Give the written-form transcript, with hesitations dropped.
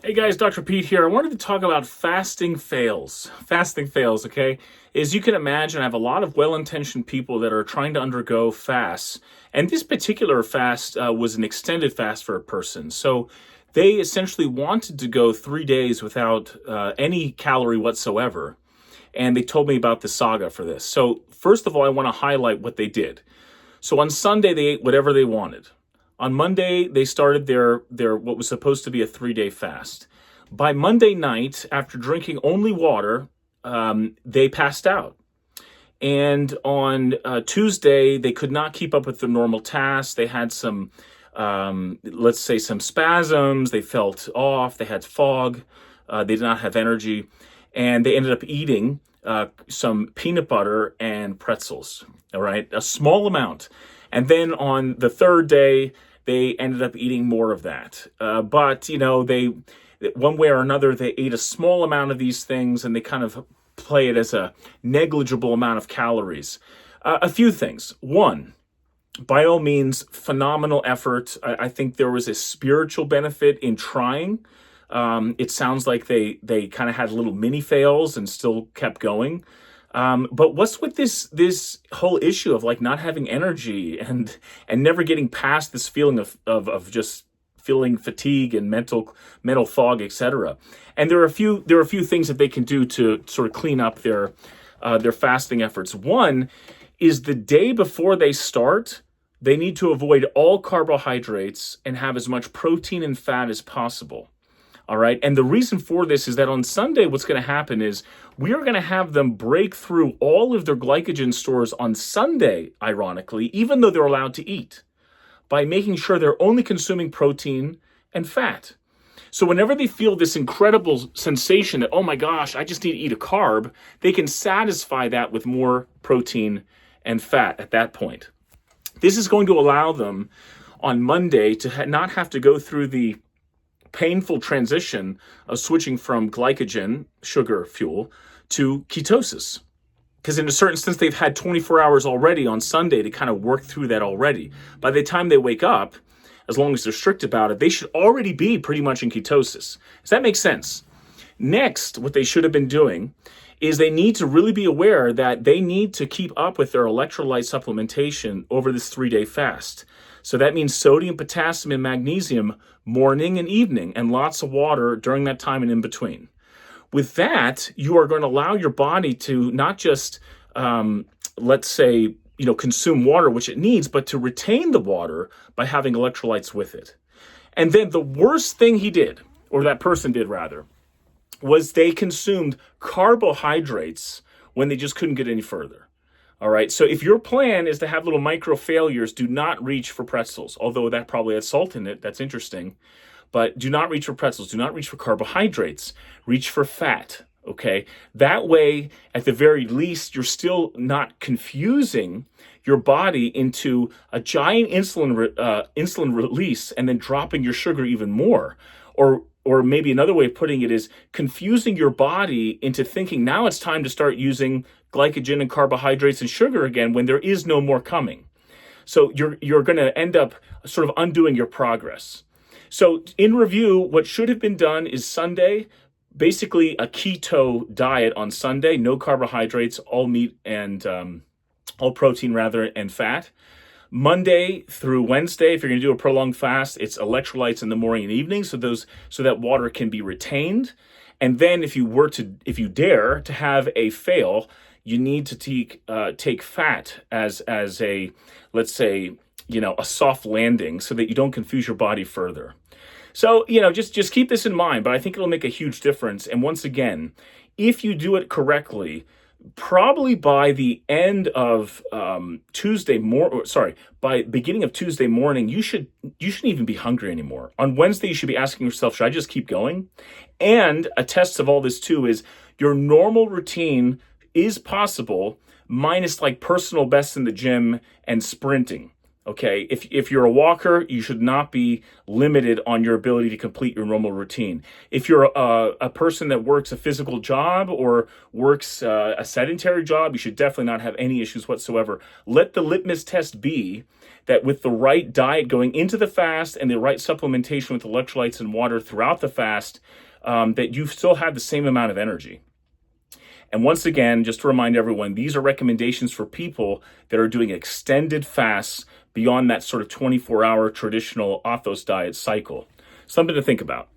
Hey guys, Dr. Pete here. I wanted to talk about fasting fails. Fasting fails, okay? As you can imagine, I have a lot of well-intentioned people that are trying to undergo fasts. And this particular fast was an extended fast for a person. So they essentially wanted to go 3 days without any calorie whatsoever. And they told me about the saga for this. So first of all, I want to highlight what they did. So on Sunday, they ate whatever they wanted. On Monday, they started their what was supposed to be a 3-day fast. By Monday night, after drinking only water, they passed out. And on Tuesday, they could not keep up with their normal tasks. They had some, let's say, some spasms. They felt off. They had fog. They did not have energy. And they ended up eating some peanut butter and pretzels, all right? A small amount. And then on the third day, they ended up eating more of that. But, they one way or another, they ate a small amount of these things and they kind of play it as a negligible amount of calories. A few things. One, by all means, phenomenal effort. I think there was a spiritual benefit in trying. It sounds like they kind of had little mini fails and still kept going. But what's with this whole issue of like not having energy and never getting past this feeling of just feeling fatigue and mental fog, etc. And there are a few things that they can do to sort of clean up their fasting efforts. One is the day before they start, they need to avoid all carbohydrates and have as much protein and fat as possible. All right. And the reason for this is that on Sunday, what's going to happen is we are going to have them break through all of their glycogen stores on Sunday, ironically, even though they're allowed to eat, by making sure they're only consuming protein and fat. So whenever they feel this incredible sensation that, oh my gosh, I just need to eat a carb, they can satisfy that with more protein and fat at that point. This is going to allow them on Monday to not have to go through the painful transition of switching from glycogen, sugar fuel, to ketosis. Because in a certain sense, they've had 24 hours already on Sunday to kind of work through that already. By the time they wake up, as long as they're strict about it, they should already be pretty much in ketosis. Does that make sense? Next, what they should have been doing is they need to really be aware that they need to keep up with their electrolyte supplementation over this 3-day fast. So that means sodium, potassium, and magnesium morning and evening, and lots of water during that time and in between. With that, you are going to allow your body to not just, let's say, consume water, which it needs, but to retain the water by having electrolytes with it. And then the worst thing he did, or that person did rather, was they consumed carbohydrates when they just couldn't get any further. All right, so if your plan is to have little micro failures, do not reach for pretzels, although that probably has salt in it. That's interesting. But do not reach for pretzels. Do not reach for carbohydrates. Reach for fat, okay? That way, at the very least, you're still not confusing your body into a giant insulin release and then dropping your sugar even more. Or maybe another way of putting it is confusing your body into thinking now it's time to start using glycogen and carbohydrates and sugar again when there is no more coming. So you're going to end up sort of undoing your progress. So in review, what should have been done is Sunday, basically a keto diet on Sunday, no carbohydrates, all meat and all protein rather, and fat. Monday through Wednesday, if you're going to do a prolonged fast, it's electrolytes in the morning and evening, so that water can be retained. And then if you dare to have a fail, you need to take fat as a, let's say, a soft landing so that you don't confuse your body further. So, just keep this in mind, but I think it'll make a huge difference. And once again, if you do it correctly, probably by the end of by beginning of Tuesday morning, you shouldn't even be hungry anymore. On Wednesday, you should be asking yourself, should I just keep going? And a test of all this too is your normal routine is possible minus like personal bests in the gym and sprinting. Okay, if you're a walker, you should not be limited on your ability to complete your normal routine. If you're a person that works a physical job or works a sedentary job, you should definitely not have any issues whatsoever. Let the litmus test be that with the right diet going into the fast and the right supplementation with electrolytes and water throughout the fast, that you still have the same amount of energy. And once again, just to remind everyone, these are recommendations for people that are doing extended fasts beyond that sort of 24-hour traditional Athos diet cycle. Something to think about.